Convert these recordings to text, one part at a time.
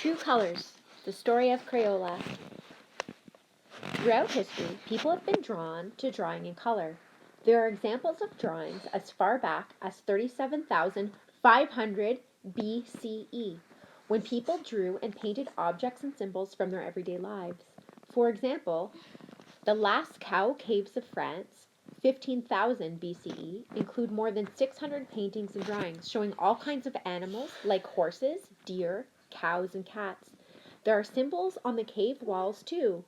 True Colors, the story of Crayola. Throughout history, people have been drawn to drawing in color. There are examples of drawings as far back as 37,500 BCE, when people drew and painted objects and symbols from their everyday lives. For example, the Lascaux caves of France, 15,000 BCE, include more than 600 paintings and drawings showing all kinds of animals like horses, deer, cows, and cats. There are symbols on the cave walls too.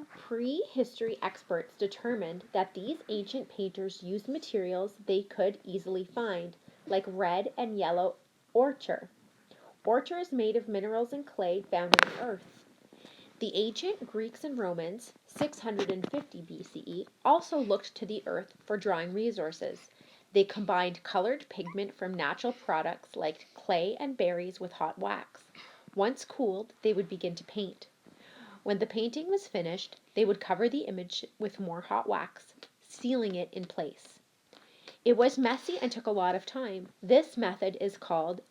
Prehistory experts determined that these ancient painters used materials they could easily find, like red and yellow ochre. Ochre is made of minerals and clay found in the earth. The ancient Greeks and Romans, 650 BCE, also looked to the earth for drawing resources. They combined colored pigment from natural products like clay and berries with hot wax. Once cooled, they would begin to paint. When the painting was finished, they would cover the image with more hot wax, sealing it in place. It was messy and took a lot of time. This method is called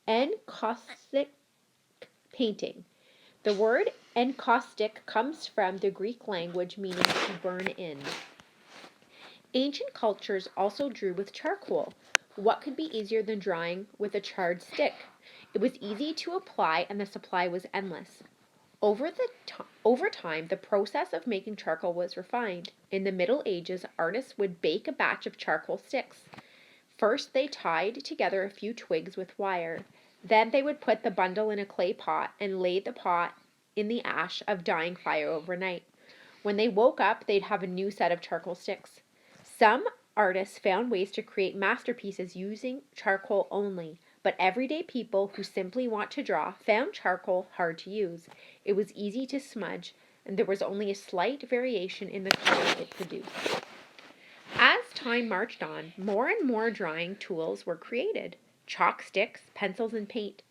encaustic painting. The word encaustic comes from the Greek language meaning to burn in. Ancient cultures also drew with charcoal. What could be easier than drawing with a charred stick? It was easy to apply and the supply was endless. Over time, the process of making charcoal was refined. In the Middle Ages, artists would bake a batch of charcoal sticks. First, they tied together a few twigs with wire. Then they would put the bundle in a clay pot and lay the pot in the ash of dying fire overnight. When they woke up, they'd have a new set of charcoal sticks. Some artists found ways to create masterpieces using charcoal only, but everyday people who simply want to draw found charcoal hard to use. It was easy to smudge, and there was only a slight variation in the color it produced. As time marched on, more and more drawing tools were created: chalk sticks, pencils, and paint.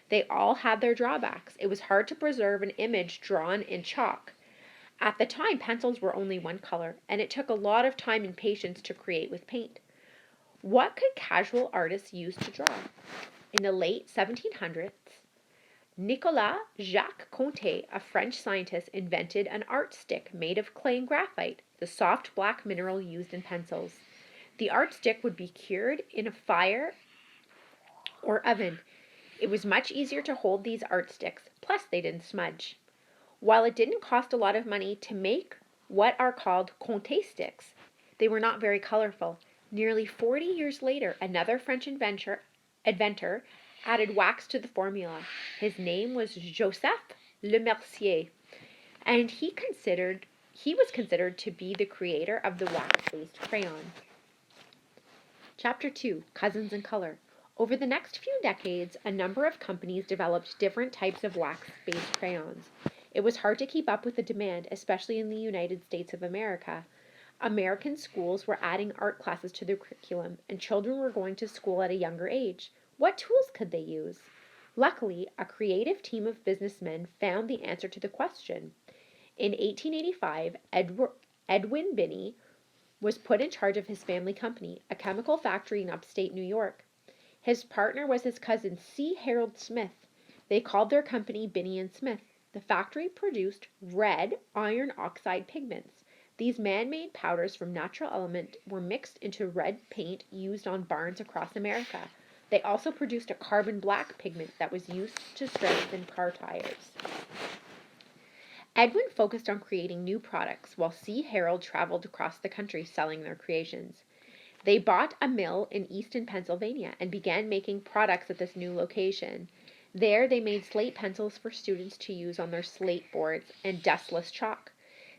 They all had their drawbacks. It was hard to preserve an image drawn in chalk. At the time, pencils were only one color, and it took a lot of time and patience to create with paint. What could casual artists use to draw? In the late 1700s, Nicolas Jacques Conté, a French scientist, invented an art stick made of clay and graphite, the soft black mineral used in pencils. The art stick would be cured in a fire or oven. It was much easier to hold these art sticks, plus they didn't smudge. While it didn't cost a lot of money to make what are called Conté sticks, they were not very colorful. Nearly 40 years later, another French inventor added wax to the formula. His name was Joseph Lemercier, and he was considered to be the creator of the wax-based crayon. Chapter 2, Cousins in Color. Over the next few decades, a number of companies developed different types of wax-based crayons. It was hard to keep up with the demand, especially in the United States of America. American schools were adding art classes to their curriculum, and children were going to school at a younger age. What tools could they use? Luckily, a creative team of businessmen found the answer to the question. In 1885, Edwin Binney was put in charge of his family company, a chemical factory in upstate New York. His partner was his cousin C. Harold Smith. They called their company Binney and Smith. The factory produced red iron oxide pigments. These man-made powders from natural element were mixed into red paint used on barns across America. They also produced a carbon black pigment that was used to strengthen car tires. Edwin focused on creating new products, while C. Harold traveled across the country selling their creations. They bought a mill in eastern Pennsylvania and began making products at this new location. There, they made slate pencils for students to use on their slate boards and dustless chalk.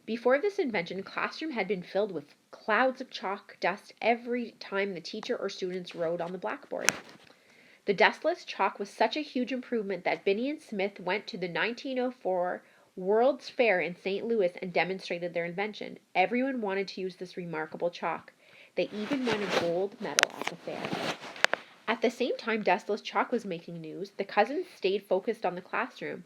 Before this invention, classroom had been filled with clouds of chalk dust every time the teacher or students wrote on the blackboard. The dustless chalk was such a huge improvement that Binney and Smith went to the 1904 World's Fair in St. Louis and demonstrated their invention. Everyone wanted to use this remarkable chalk. They even won a gold medal at the fair. At the same time dustless chalk was making news, the cousins stayed focused on the classroom.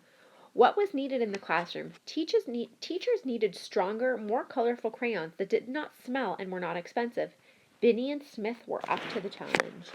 What was needed in the classroom? Teachers needed stronger, more colorful crayons that did not smell and were not expensive. Binney and Smith were up to the challenge.